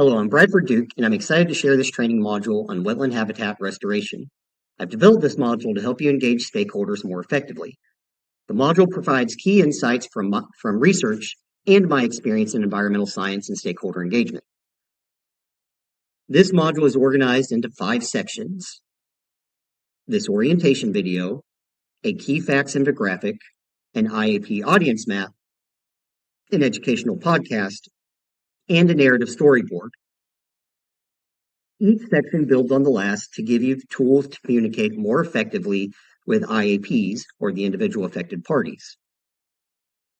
Hello, I'm Bradford Duke, and I'm excited to share this training module on wetland habitat restoration. I've developed this module to help you engage stakeholders more effectively. The module provides key insights from research and my experience in environmental science and stakeholder engagement. This module is organized into 5 sections: this orientation video, a key facts infographic, an IAP audience map, an educational podcast, and a narrative storyboard. Each section builds on the last to give you the tools to communicate more effectively with IAPs, or the individual affected parties.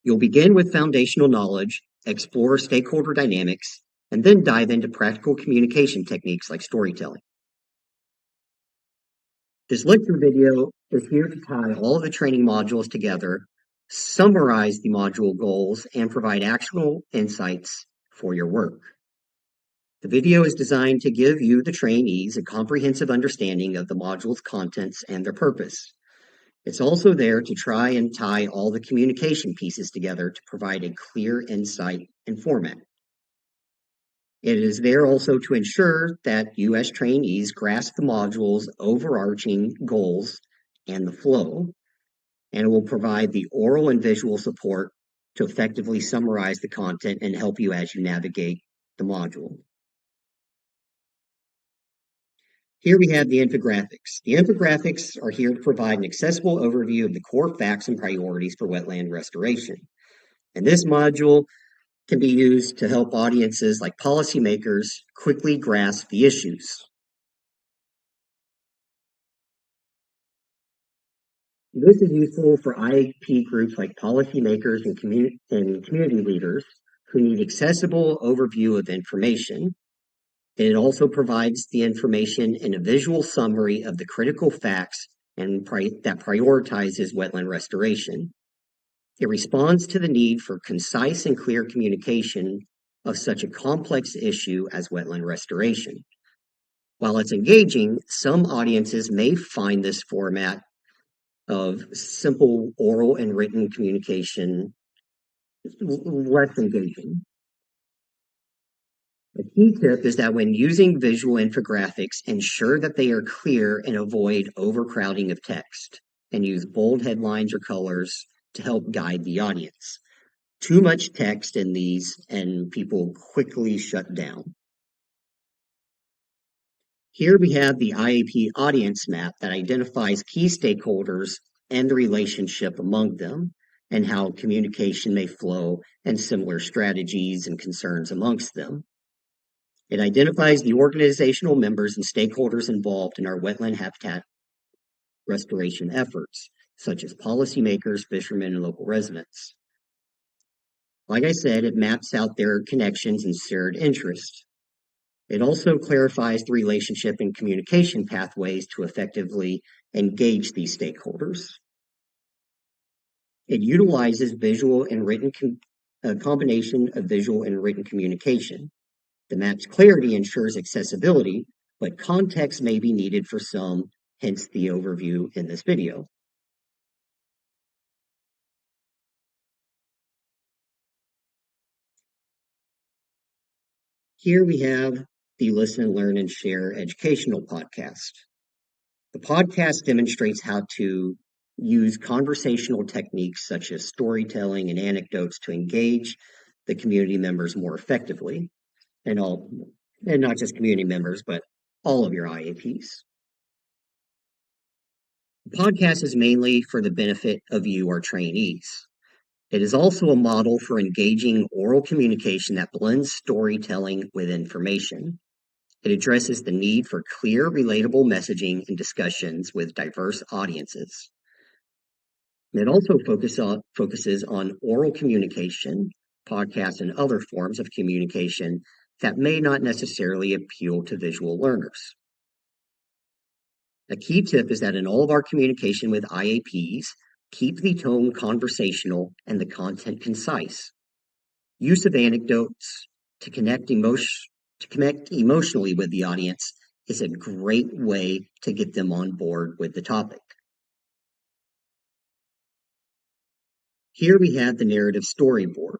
You'll begin with foundational knowledge, explore stakeholder dynamics, and then dive into practical communication techniques like storytelling. This lecture video is here to tie all of the training modules together, summarize the module goals, and provide actionable insights for your work. The video is designed to give you, the trainees, a comprehensive understanding of the module's contents and their purpose. It's also there to try and tie all the communication pieces together to provide a clear insight and format. It is there also to ensure that you as trainees grasp the module's overarching goals and the flow, and it will provide the oral and visual support to effectively summarize the content and help you as you navigate the module. Here we have the infographics. The infographics are here to provide an accessible overview of the core facts and priorities for wetland restoration. And this module can be used to help audiences like policymakers quickly grasp the issues. This is useful for IAP groups like policymakers and community leaders who need accessible overview of information. It also provides the information in a visual summary of the critical facts and that prioritizes wetland restoration. It responds to the need for concise and clear communication of such a complex issue as wetland restoration. While it's engaging, some audiences may find this format of simple oral and written communication less engaging. A key tip is that when using visual infographics, ensure that they are clear and avoid overcrowding of text, and use bold headlines or colors to help guide the audience. Too much text in these and people quickly shut down. Here we have the IAP audience map that identifies key stakeholders and the relationship among them, and how communication may flow and similar strategies and concerns amongst them. It identifies the organizational members and stakeholders involved in our wetland habitat restoration efforts, such as policymakers, fishermen, and local residents. Like I said, it maps out their connections and shared interests. It also clarifies the relationship and communication pathways to effectively engage these stakeholders. It utilizes visual and written a combination of visual and written communication. The map's clarity ensures accessibility, but context may be needed for some, hence the overview in this video. Here we have the Listen, Learn, and Share educational podcast. The podcast demonstrates how to use conversational techniques such as storytelling and anecdotes to engage the community members more effectively, and not just community members, but all of your IAPs. The podcast is mainly for the benefit of you, our trainees. It is also a model for engaging oral communication that blends storytelling with information. It addresses the need for clear, relatable messaging and discussions with diverse audiences. It also focuses on oral communication, podcasts, and other forms of communication that may not necessarily appeal to visual learners. A key tip is that in all of our communication with IAPs, keep the tone conversational and the content concise. Use of anecdotes to connect emotionally with the audience is a great way to get them on board with the topic. Here we have the narrative storyboard.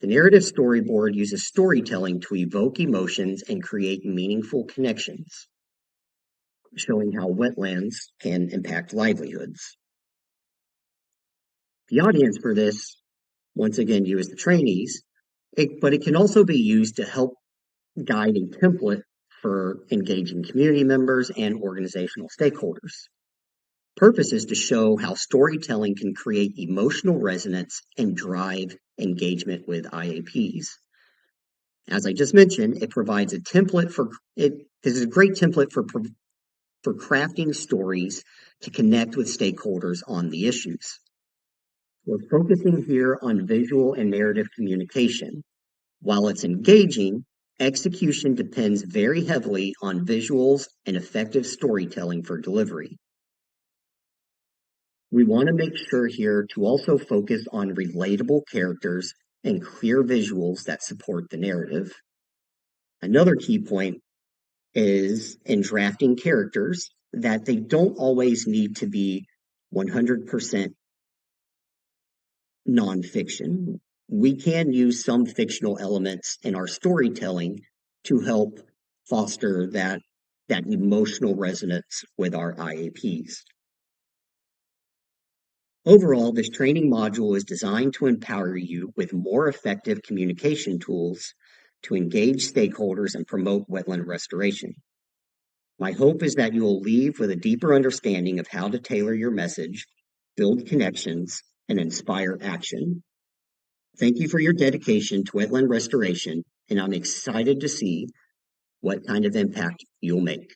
The narrative storyboard uses storytelling to evoke emotions and create meaningful connections, showing how wetlands can impact livelihoods. The audience for this, once again, you as the trainees, but it can also be used to help guide and template for engaging community members and organizational stakeholders. Purpose is to show how storytelling can create emotional resonance and drive engagement with IAPs. As I just mentioned, it provides a template for it. This is a great template for crafting stories to connect with stakeholders on the issues. We're focusing here on visual and narrative communication. While it's engaging, execution depends very heavily on visuals and effective storytelling for delivery. We want to make sure here to also focus on relatable characters and clear visuals that support the narrative. Another key point is in drafting characters that they don't always need to be 100% nonfiction. We can use some fictional elements in our storytelling to help foster that emotional resonance with our IAPs. Overall, this training module is designed to empower you with more effective communication tools to engage stakeholders and promote wetland restoration. My hope is that you will leave with a deeper understanding of how to tailor your message, build connections, and inspire action. Thank you for your dedication to wetland restoration, and I'm excited to see what kind of impact you'll make.